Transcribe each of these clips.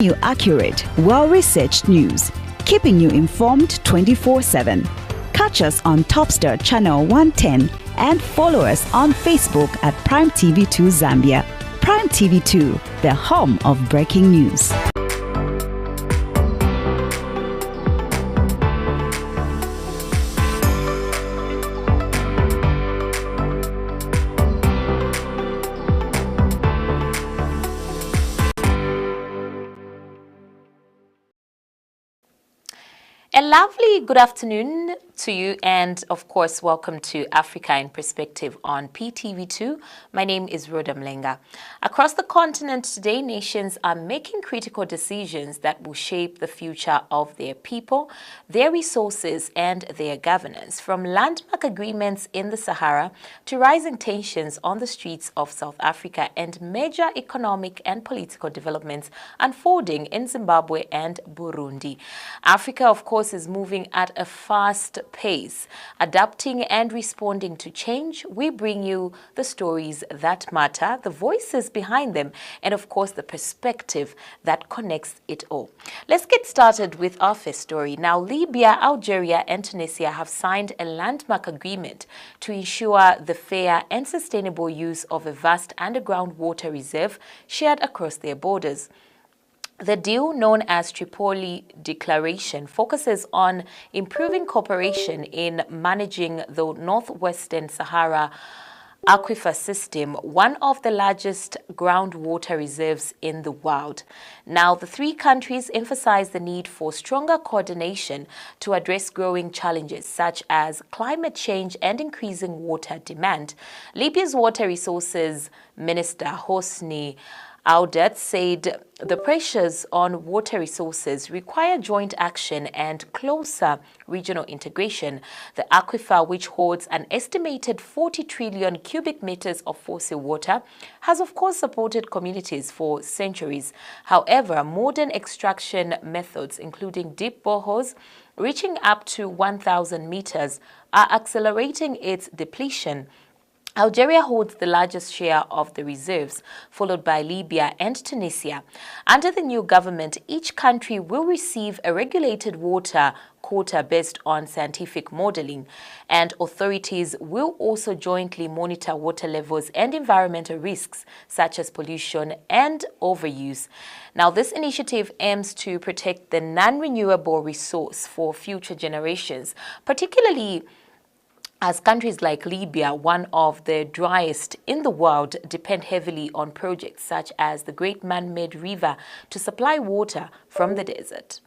You accurate, well-researched news, keeping you informed 24/7. Catch us on Topstar Channel 110 and follow us on Facebook at Prime TV2 Zambia. Prime TV2, the home of breaking news. A lovely good afternoon to you, and of course welcome to Africa in Perspective on PTV2. My name is Rhoda Mlenga. Across the continent today, nations are making critical decisions that will shape the future of their people, their resources and their governance, from landmark agreements in the Sahara to rising tensions on the streets of South Africa and major economic and political developments unfolding in Zimbabwe and Burundi. Africa, of course, is moving at a fast pace, adapting and responding to change. We bring you the stories that matter, the voices behind them, and of course the perspective that connects it all. Let's get started with our first story. Now, Libya, Algeria and Tunisia have signed a landmark agreement to ensure the fair and sustainable use of a vast underground water reserve shared across their borders. The deal, known as Tripoli Declaration, focuses on improving cooperation in managing the northwestern Sahara aquifer system, one of the largest groundwater reserves in the world. Now, the three countries emphasize the need for stronger coordination to address growing challenges such as climate change and increasing water demand. Libya's Water Resources Minister Hosni Audet said the pressures on water resources require joint action and closer regional integration. The aquifer, which holds an estimated 40 trillion cubic meters of fossil water, has of course supported communities for centuries. However, modern extraction methods, including deep boreholes reaching up to 1,000 meters, are accelerating its depletion. Algeria holds the largest share of the reserves, followed by Libya and Tunisia. Under the new government, each country will receive a regulated water quota based on scientific modeling, and authorities will also jointly monitor water levels and environmental risks such as pollution and overuse. Now, this initiative aims to protect the non-renewable resource for future generations, particularly as countries like Libya, one of the driest in the world, depend heavily on projects such as the Great Man-Made River to supply water from the desert.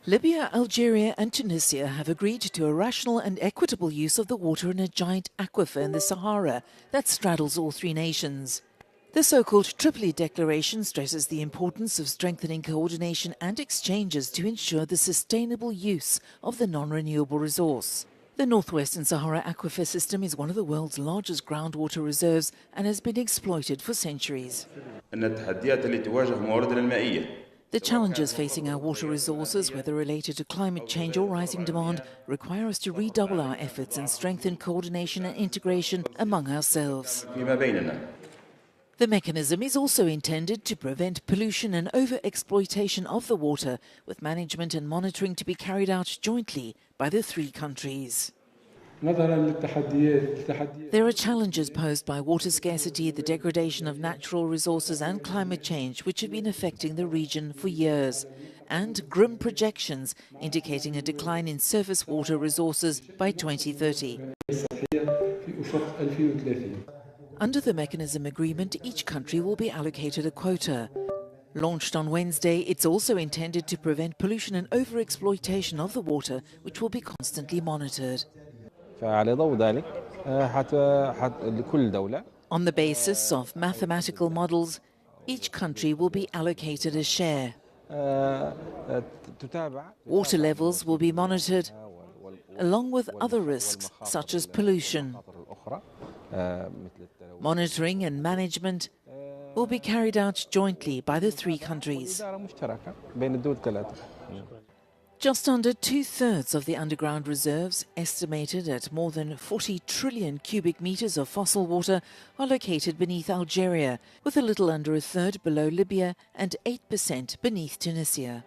Libya, Algeria and Tunisia have agreed to a rational and equitable use of the water in a giant aquifer in the Sahara that straddles all three nations. The so-called Tripoli Declaration stresses the importance of strengthening coordination and exchanges to ensure the sustainable use of the non-renewable resource. The northwestern Sahara aquifer system is one of the world's largest groundwater reserves and has been exploited for centuries. The challenges facing our water resources, whether related to climate change or rising demand, require us to redouble our efforts and strengthen coordination and integration among ourselves. The mechanism is also intended to prevent pollution and over-exploitation of the water, with management and monitoring to be carried out jointly by the three countries. There are challenges posed by water scarcity, the degradation of natural resources and climate change, which have been affecting the region for years, and grim projections indicating a decline in surface water resources by 2030. Under the mechanism agreement, each country will be allocated a quota. Launched on Wednesday, it's also intended to prevent pollution and over-exploitation of the water, which will be constantly monitored. On the basis of mathematical models, each country will be allocated a share. Water levels will be monitored, along with other risks such as pollution. Monitoring and management will be carried out jointly by the three countries. Just under two-thirds of the underground reserves, estimated at more than 40 trillion cubic meters of fossil water, are located beneath Algeria, with a little under a third below Libya and 8% beneath Tunisia.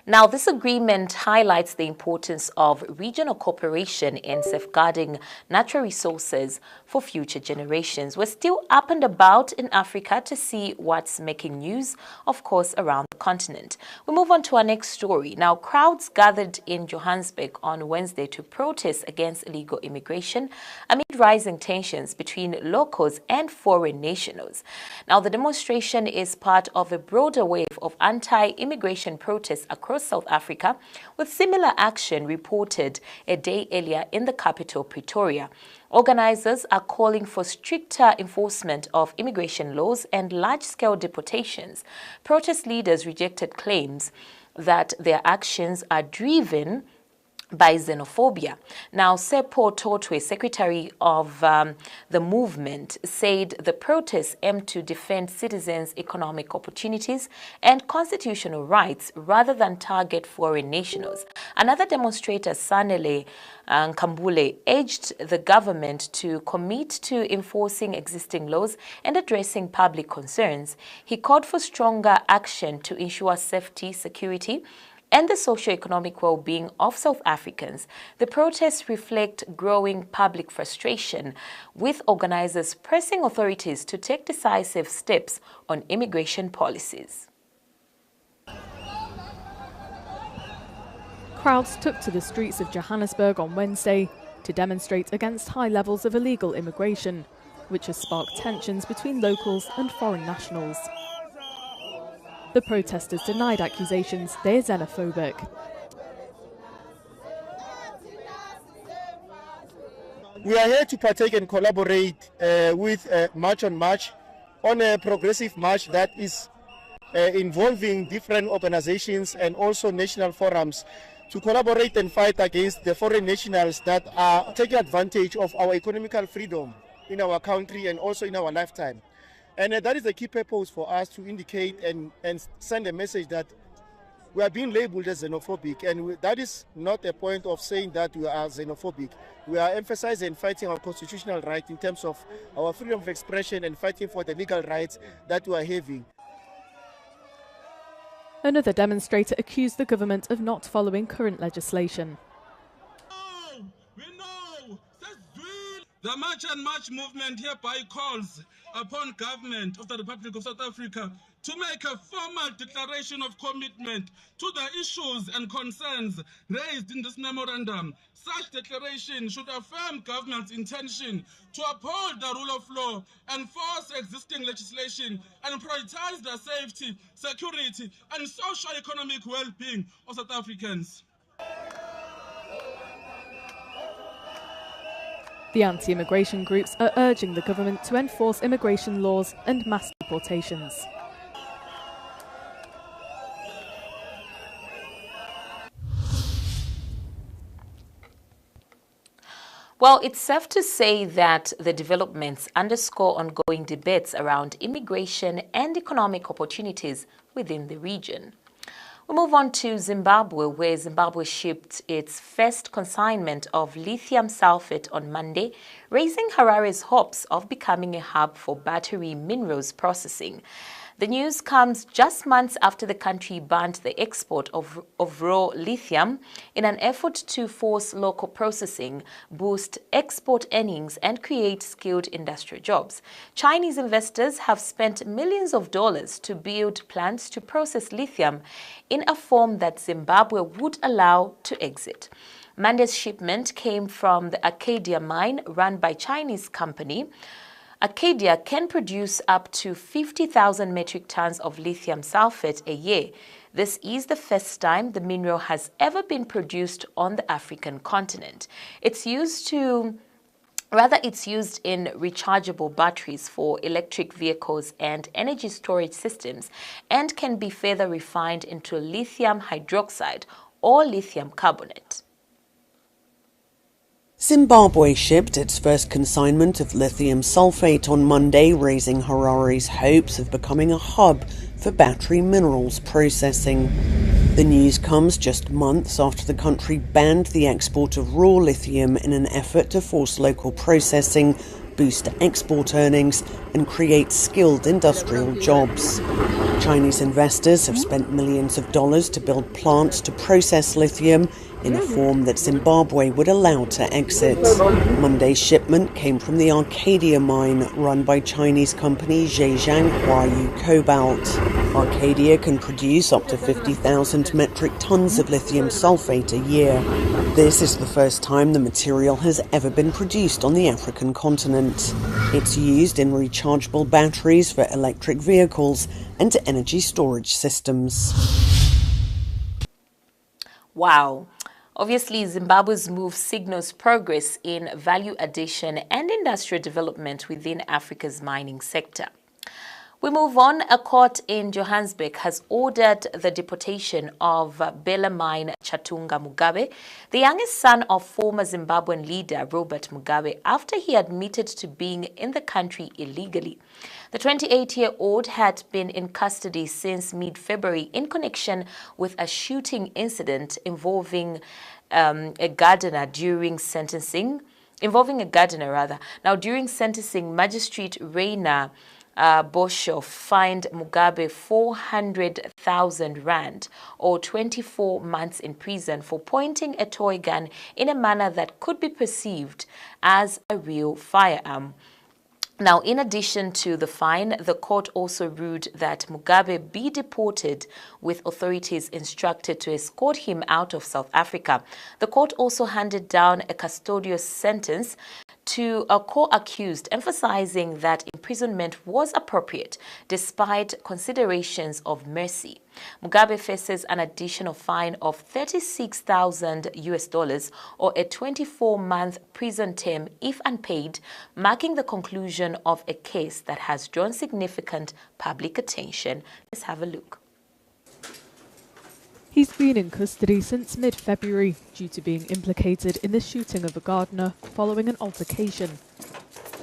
Now, this agreement highlights the importance of regional cooperation in safeguarding natural resources for future generations. We're still up and about in Africa to see what's making news, of course, around the continent. We move on to our next story. Now, crowds gathered in Johannesburg on Wednesday to protest against illegal immigration amid rising tensions between locals and foreign nationals. Now, the demonstration is part of a broader wave of anti-immigration protests across South Africa, with similar action reported a day earlier in the capital, Pretoria. Organizers are calling for stricter enforcement of immigration laws and large-scale deportations. Protest leaders rejected claims that their actions are driven by xenophobia. Now, Seppo Totwe, secretary of the movement, said the protests aim to defend citizens' economic opportunities and constitutional rights rather than target foreign nationals. Another demonstrator, Sanele Nkambule, urged the government to commit to enforcing existing laws and addressing public concerns. He called for stronger action to ensure safety, security, and the socio-economic well-being of South Africans. The protests reflect growing public frustration, with organizers pressing authorities to take decisive steps on immigration policies. Crowds took to the streets of Johannesburg on Wednesday to demonstrate against high levels of illegal immigration, which has sparked tensions between locals and foreign nationals. The protesters denied accusations they are xenophobic. We are here to partake and collaborate with March on March on a progressive march that is involving different organizations and also national forums to collaborate and fight against the foreign nationals that are taking advantage of our economical freedom in our country and also in our lifetime. And that is the key purpose for us to indicate and send a message that we are being labeled as xenophobic. And that is not a point of saying that we are xenophobic. We are emphasizing and fighting our constitutional right in terms of our freedom of expression and fighting for the legal rights that we are having. Another demonstrator accused the government of not following current legislation. We know the March and March movement hereby calls upon government of the Republic of South Africa to make a formal declaration of commitment to the issues and concerns raised in this memorandum. Such declaration should affirm government's intention to uphold the rule of law, enforce existing legislation, and prioritize the safety, security, and socio-economic well-being of South Africans. The anti-immigration groups are urging the government to enforce immigration laws and mass deportations. Well, it's safe to say that the developments underscore ongoing debates around immigration and economic opportunities within the region. We move on to Zimbabwe, where Zimbabwe shipped its first consignment of lithium sulfate on Monday, raising Harare's hopes of becoming a hub for battery minerals processing. The news comes just months after the country banned the export of raw lithium in an effort to force local processing, boost export earnings, and create skilled industrial jobs. Chinese investors have spent millions of dollars to build plants to process lithium in a form that Zimbabwe would allow to exit. Monday's shipment came from the Acadia mine run by Chinese company. Acadia can produce up to 50,000 metric tons of lithium sulfate a year. This is the first time the mineral has ever been produced on the African continent. It's used in rechargeable batteries for electric vehicles and energy storage systems, and can be further refined into lithium hydroxide or lithium carbonate. Zimbabwe shipped its first consignment of lithium sulfate on Monday, raising Harare's hopes of becoming a hub for battery minerals processing. The news comes just months after the country banned the export of raw lithium in an effort to force local processing, boost export earnings, and create skilled industrial jobs. Chinese investors have spent millions of dollars to build plants to process lithium in a form that Zimbabwe would allow to exit. Monday's shipment came from the Arcadia mine run by Chinese company Zhejiang Huayu Cobalt. Arcadia can produce up to 50,000 metric tons of lithium sulfate a year. This is the first time the material has ever been produced on the African continent. It's used in rechargeable batteries for electric vehicles and energy storage systems. Wow. Obviously, Zimbabwe's move signals progress in value addition and industrial development within Africa's mining sector. We move on. A court in Johannesburg has ordered the deportation of Bellarmine Chatunga Mugabe, the youngest son of former Zimbabwean leader Robert Mugabe, after he admitted to being in the country illegally. The 28-year-old had been in custody since mid-February in connection with a shooting incident involving a gardener during sentencing. Now, during sentencing, Magistrate Rainer Boshoff fined Mugabe 400,000 rand or 24 months in prison for pointing a toy gun in a manner that could be perceived as a real firearm. Now, in addition to the fine, the court also ruled that Mugabe be deported, with authorities instructed to escort him out of South Africa. The court also handed down a custodial sentence to a co-accused, emphasizing that imprisonment was appropriate despite considerations of mercy. Mugabe faces an additional fine of $36,000 or a 24-month prison term if unpaid, marking the conclusion of a case that has drawn significant public attention. Let's have a look. He's been in custody since mid-February due to being implicated in the shooting of a gardener following an altercation.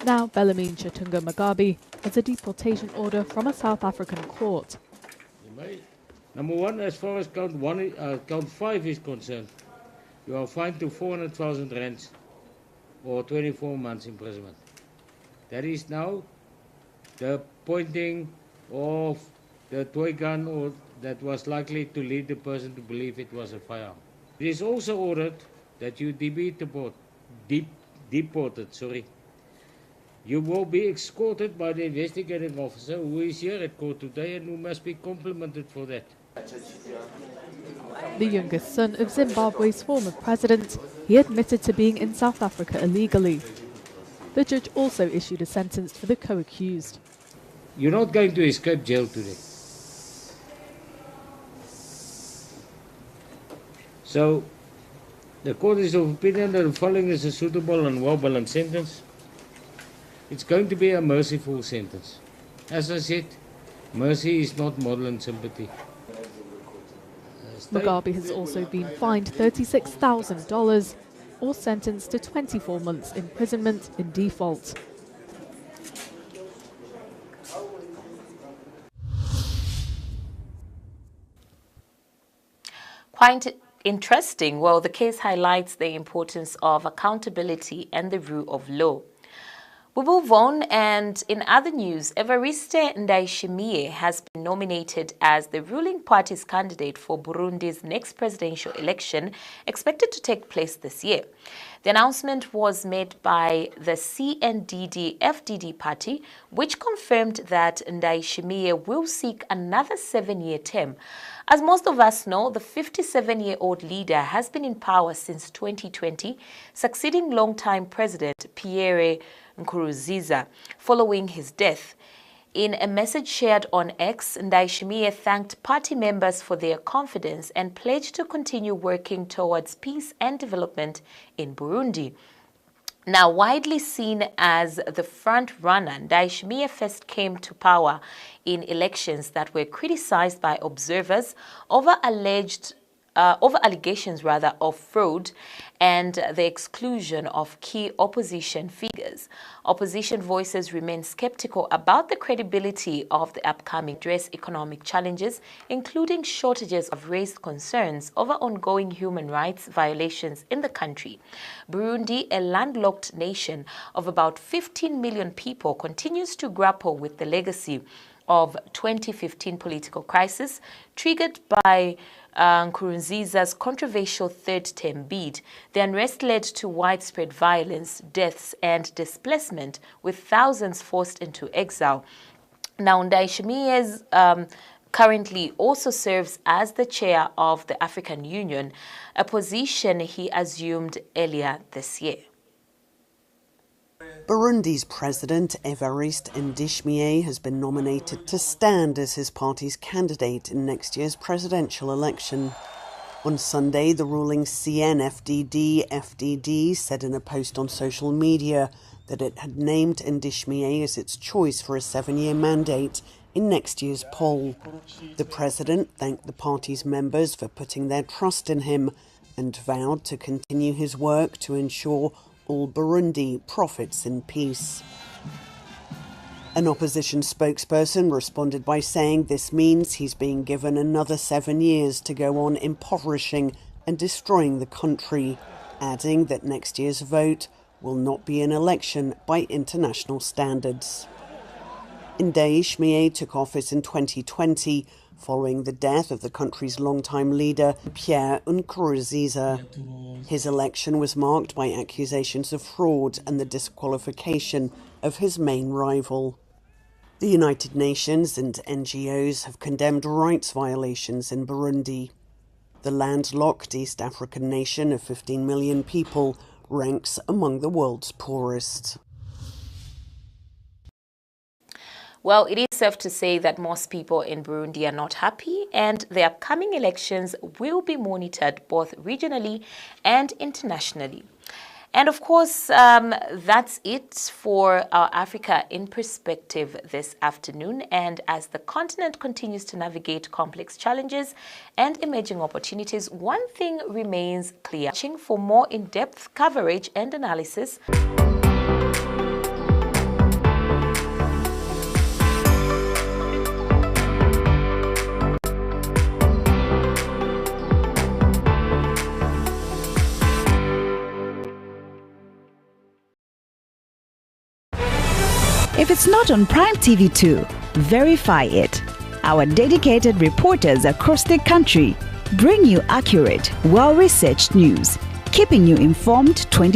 Now, Bellarmine Chatunga Mugabe has a deportation order from a South African court. Number one, as far as count 5 is concerned, you are fined to 400,000 rands or 24 months imprisonment. That is now the pointing of the toy gun or that was likely to lead the person to believe it was a firearm. It is also ordered that you be deported. You will be escorted by the investigating officer who is here at court today and who must be complimented for that. The youngest son of Zimbabwe's former president, he admitted to being in South Africa illegally. The judge also issued a sentence for the co-accused. You're not going to escape jail today. So, the court is of opinion that the following is a suitable and well-balanced sentence. It's going to be a merciful sentence. As I said, mercy is not modern sympathy. Mugabe has also been fined $36,000 or sentenced to 24 months imprisonment in default. Quite interesting. Well, the case highlights the importance of accountability and the rule of law. We move on, and in other news, Evariste Ndayishimiye has been nominated as the ruling party's candidate for Burundi's next presidential election, expected to take place this year. The announcement was made by the CNDD-FDD party, which confirmed that Ndayishimiye will seek another 7-year term. As most of us know, the 57-year-old leader has been in power since 2020, succeeding longtime President Pierre Nkurunziza following his death. In a message shared on X, Ndayishimiye thanked party members for their confidence and pledged to continue working towards peace and development in Burundi. Now widely seen as the front-runner, Ndayishimiye first came to power in elections that were criticized by observers over alleged allegations of fraud and the exclusion of key opposition figures. Opposition voices remain skeptical about the credibility of the upcoming address economic challenges, including shortages of raised concerns over ongoing human rights violations in the country. Burundi, a landlocked nation of about 15 million people, continues to grapple with the legacy of 2015 political crisis triggered by Nkurunziza's controversial third-term bid. The unrest led to widespread violence, deaths, and displacement, with thousands forced into exile. Now, Ndayishimiye currently also serves as the chair of the African Union, a position he assumed earlier this year. Burundi's president, Evariste Ndayishimiye, has been nominated to stand as his party's candidate in next year's presidential election. On Sunday, the ruling CNFDD-FDD said in a post on social media that it had named Ndayishimiye as its choice for a 7-year mandate in next year's poll. The president thanked the party's members for putting their trust in him and vowed to continue his work to ensure all Burundi profits in peace. An opposition spokesperson responded by saying this means he's being given another 7 years to go on impoverishing and destroying the country, adding that next year's vote will not be an election by international standards. Ndayishimiye took office in 2020 following the death of the country's longtime leader, Pierre Nkurunziza. His election was marked by accusations of fraud and the disqualification of his main rival. The United Nations and NGOs have condemned rights violations in Burundi. The landlocked East African nation of 15 million people ranks among the world's poorest. Well, it is safe to say that most people in Burundi are not happy, and the upcoming elections will be monitored both regionally and internationally. And of course, that's it for our Africa in Perspective this afternoon. And as the continent continues to navigate complex challenges and emerging opportunities, one thing remains clear. Watching for more in-depth coverage and analysis. If it's not on Prime TV 2, verify it. Our dedicated reporters across the country bring you accurate, well-researched news, keeping you informed 24/7.